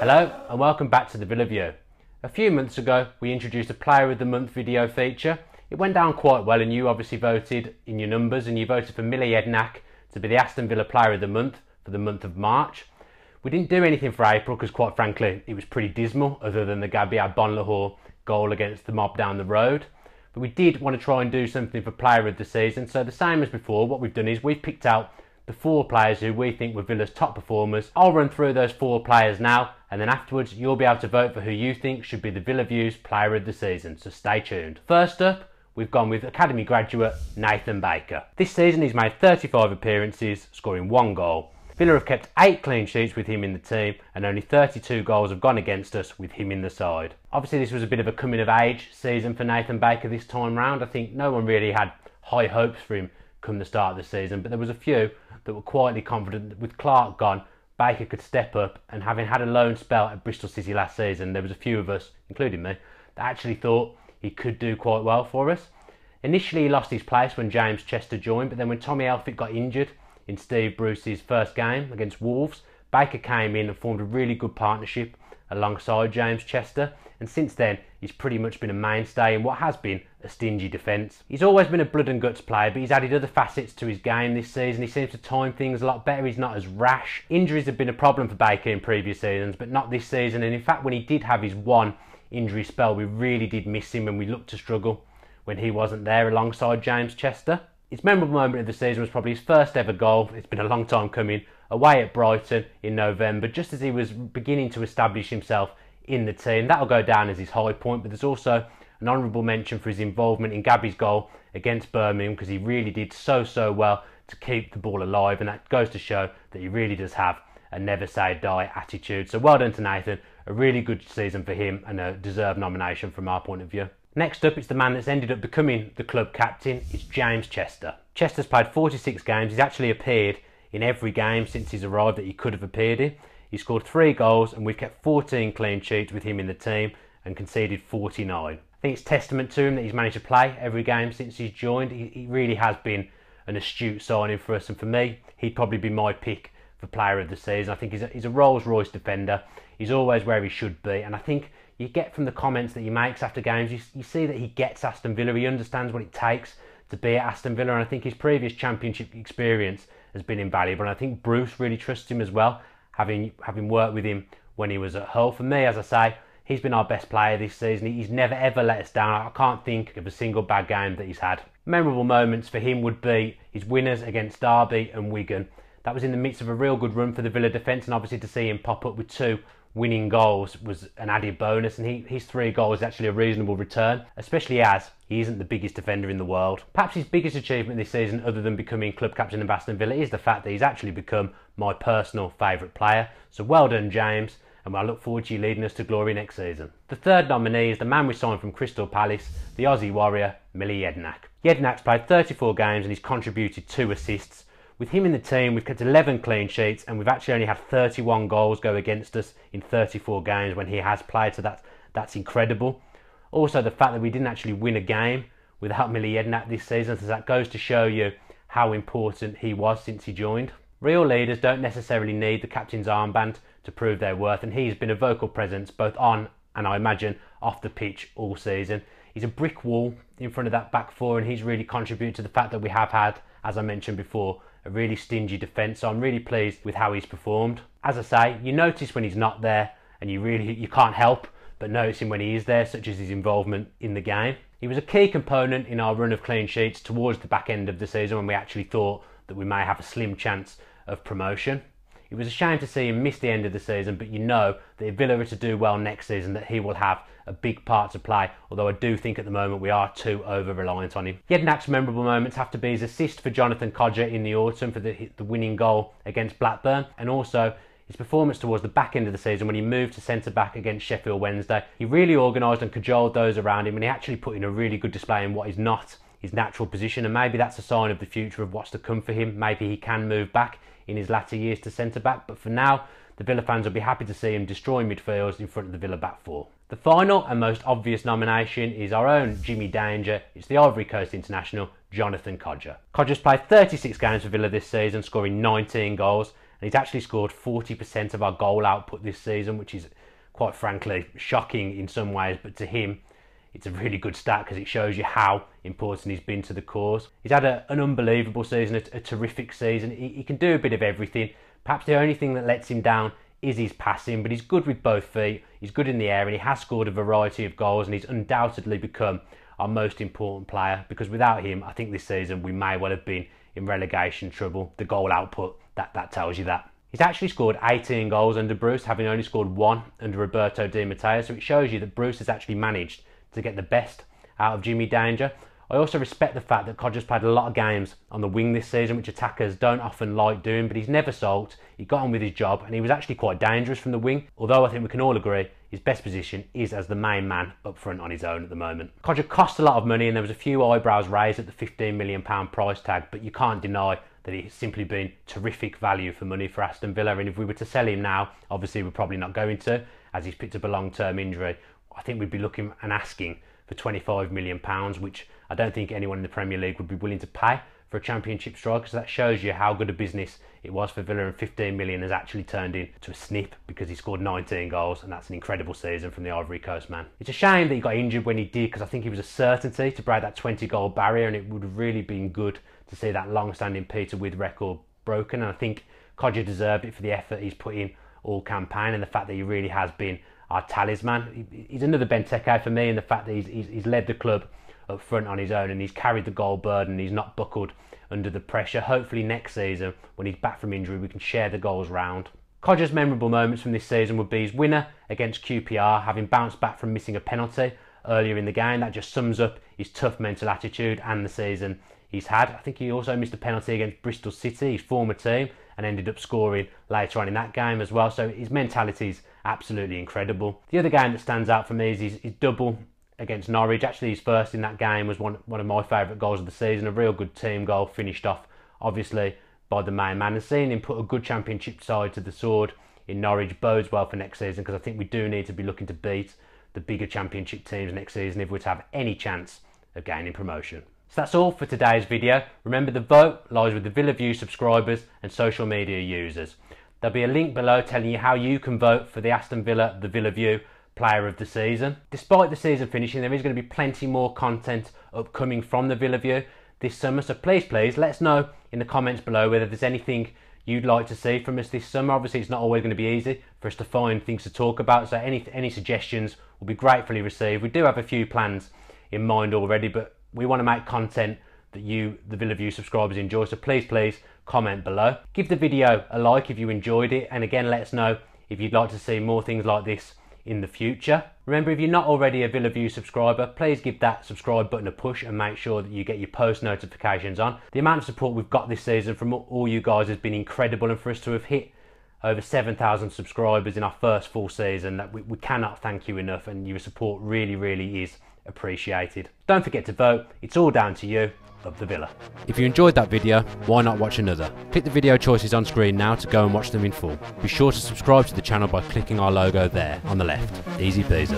Hello and welcome back to the Villa View. A few months ago we introduced a Player of the Month video feature. It went down quite well and you obviously voted in your numbers and you voted for Millie Ednack to be the Aston Villa Player of the Month for the month of March. We didn't do anything for April because quite frankly it was pretty dismal other than the Gabriel Bonlahor goal against the mob down the road. But we did want to try and do something for Player of the Season, so the same as before, what we've done is we've picked out the 4 players who we think were Villa's top performers. I'll run through those 4 players now and then afterwards you'll be able to vote for who you think should be the Villa View's Player of the Season, so stay tuned. First up, we've gone with Academy graduate Nathan Baker. This season he's made 35 appearances, scoring 1 goal. Villa have kept 8 clean sheets with him in the team and only 32 goals have gone against us with him in the side. Obviously this was a bit of a coming of age season for Nathan Baker this time round. I think no one really had high hopes for him come the start of the season, but there was a few that were quietly confident that with Clark gone, Baker could step up, and having had a loan spell at Bristol City last season, there was a few of us, including me, that actually thought he could do quite well for us. Initially he lost his place when James Chester joined, but then when Tommy Elphick got injured in Steve Bruce's first game against Wolves, Baker came in and formed a really good partnership alongside James Chester, and since then he's pretty much been a mainstay in what has been a stingy defence. He's always been a blood and guts player, but he's added other facets to his game this season. He seems to time things a lot better, he's not as rash. Injuries have been a problem for Baker in previous seasons, but not this season, and in fact when he did have his one injury spell, we really did miss him and we looked to struggle when he wasn't there alongside James Chester. His memorable moment of the season was probably his first ever goal. It's been a long time coming, away at Brighton in November, just as he was beginning to establish himself in the team. That'll go down as his high point, but there's also an honourable mention for his involvement in Gabby's goal against Birmingham, because he really did so well to keep the ball alive, and that goes to show that he really does have a never say die attitude. So well done to Nathan, a really good season for him and a deserved nomination from our point of view. Next up, it's the man that's ended up becoming the club captain. It's James Chester. Chester's played 46 games. He's actually appeared in every game since he's arrived that he could have appeared in. He scored 3 goals and we've kept 14 clean sheets with him in the team and conceded 49. I think it's testament to him that he's managed to play every game since he's joined. He really has been an astute signing for us, and for me, he'd probably be my pick for Player of the Season. I think he's a Rolls Royce defender. He's always where he should be, and I think you get from the comments that he makes after games, you see that he gets Aston Villa. He understands what it takes to be at Aston Villa, and I think his previous championship experience has been invaluable, and I think Bruce really trusts him as well, having worked with him when he was at Hull. For me, as I say, he's been our best player this season. He's never ever let us down. I can't think of a single bad game that he's had. Memorable moments for him would be his winners against Derby and Wigan. That was in the midst of a real good run for the Villa defence, and obviously to see him pop up with 2 winning goals was an added bonus, and his 3 goals is actually a reasonable return, especially as he isn't the biggest defender in the world. Perhaps his biggest achievement this season, other than becoming club captain of Aston Villa, is the fact that he's actually become my personal favourite player. So well done, James, and I look forward to you leading us to glory next season. The third nominee is the man we signed from Crystal Palace, the Aussie warrior, Millie Ednack. Ednack's played 34 games and he's contributed 2 assists. With him in the team, we've kept 11 clean sheets and we've actually only had 31 goals go against us in 34 games when he has played, so that's incredible. Also, the fact that we didn't actually win a game without Millie Ednack this season, so that goes to show you how important he was since he joined. Real leaders don't necessarily need the captain's armband to prove their worth, and he's been a vocal presence both on and I imagine off the pitch all season. He's a brick wall in front of that back 4, and he's really contributed to the fact that we have had, as I mentioned before, a really stingy defence, so I'm really pleased with how he's performed. As I say, you notice when he's not there, and you can't help but notice him when he is there, such as his involvement in the game. He was a key component in our run of clean sheets towards the back end of the season when we actually thought that we may have a slim chance of promotion. It was a shame to see him miss the end of the season, but you know that if Villa are to do well next season, that he will have a big part to play, although I do think at the moment we are too over-reliant on him. Ednack's memorable moments have to be his assist for Jonathan Kodjia in the autumn for the winning goal against Blackburn, and also his performance towards the back end of the season when he moved to centre-back against Sheffield Wednesday. He really organised and cajoled those around him, and he actually put in a really good display in what is not his natural position, and maybe that's a sign of the future of what's to come for him. Maybe he can move back in his latter years to centre-back, but for now, the Villa fans will be happy to see him destroy midfields in front of the Villa back 4. The final and most obvious nomination is our own Jimmy Danger. It's the Ivory Coast international, Jonathan Kodjia. Kodjia's played 36 games for Villa this season, scoring 19 goals, and he's actually scored 40% of our goal output this season, which is quite frankly shocking in some ways, but to him it's a really good stat because it shows you how important he's been to the cause. He's had an unbelievable season, a terrific season. He can do a bit of everything. Perhaps the only thing that lets him down is his passing, but he's good with both feet, he's good in the air, and he has scored a variety of goals, and he's undoubtedly become our most important player, because without him, I think this season we may well have been in relegation trouble. The goal output, that tells you that. He's actually scored 18 goals under Bruce, having only scored 1 under Roberto Di Matteo, so it shows you that Bruce has actually managed to get the best out of Jimmy Danger. I also respect the fact that Kodjia's played a lot of games on the wing this season, which attackers don't often like doing, but he's never sulked, he got on with his job, and he was actually quite dangerous from the wing, although I think we can all agree his best position is as the main man up front on his own at the moment. Kodjia cost a lot of money, and there was a few eyebrows raised at the £15 million price tag, but you can't deny that he's simply been terrific value for money for Aston Villa, and if we were to sell him now, obviously we're probably not going to, as he's picked up a long-term injury. I think we'd be looking and asking for £25 million, which I don't think anyone in the Premier League would be willing to pay for a Championship striker. So that shows you how good a business it was for Villa, and 15 million has actually turned into a snip because he scored 19 goals, and that's an incredible season from the Ivory Coast man. It's a shame that he got injured when he did, because I think he was a certainty to break that 20-goal barrier, and it would have really been good to see that long-standing Peter With record broken. And I think Kodjia deserved it for the effort he's put in all campaign, and the fact that he really has been our talisman. He's another Benteke for me, and the fact that he's led the club up front on his own, and he's carried the goal burden, he's not buckled under the pressure. Hopefully next season, when he's back from injury, we can share the goals round. Kodjia's memorable moments from this season would be his winner against QPR, having bounced back from missing a penalty earlier in the game. That just sums up his tough mental attitude and the season he's had. I think he also missed a penalty against Bristol City, his former team, and ended up scoring later on in that game as well. So his mentality is absolutely incredible. The other game that stands out for me is his double against Norwich. Actually, his first in that game was one of my favourite goals of the season. A real good team goal, finished off obviously by the main man. And seeing him put a good Championship side to the sword in Norwich bodes well for next season, because I think we do need to be looking to beat the bigger Championship teams next season if we're to have any chance of gaining promotion. So that's all for today's video. Remember, the vote lies with the Villa View subscribers and social media users. There'll be a link below telling you how you can vote for the Aston Villa, the Villa View player of the season. Despite the season finishing, there is going to be plenty more content upcoming from the Villa View this summer, so please let us know in the comments below whether there's anything you'd like to see from us this summer. Obviously it's not always going to be easy for us to find things to talk about, so any suggestions will be gratefully received. We do have a few plans in mind already, but we want to make content that you, the Villa View subscribers, enjoy, so please comment below. Give the video a like if you enjoyed it, and again, let us know if you'd like to see more things like this in the future. Remember, if you're not already a Villa View subscriber, please give that subscribe button a push and make sure that you get your post notifications on. The amount of support we've got this season from all you guys has been incredible, and for us to have hit over 7,000 subscribers in our first full season, that we cannot thank you enough, and your support really is appreciated. Don't forget to vote. It's all down to you. Of the Villa. If you enjoyed that video, why not watch another? Click the video choices on screen now to go and watch them in full. Be sure to subscribe to the channel by clicking our logo there on the left. Easy peasy.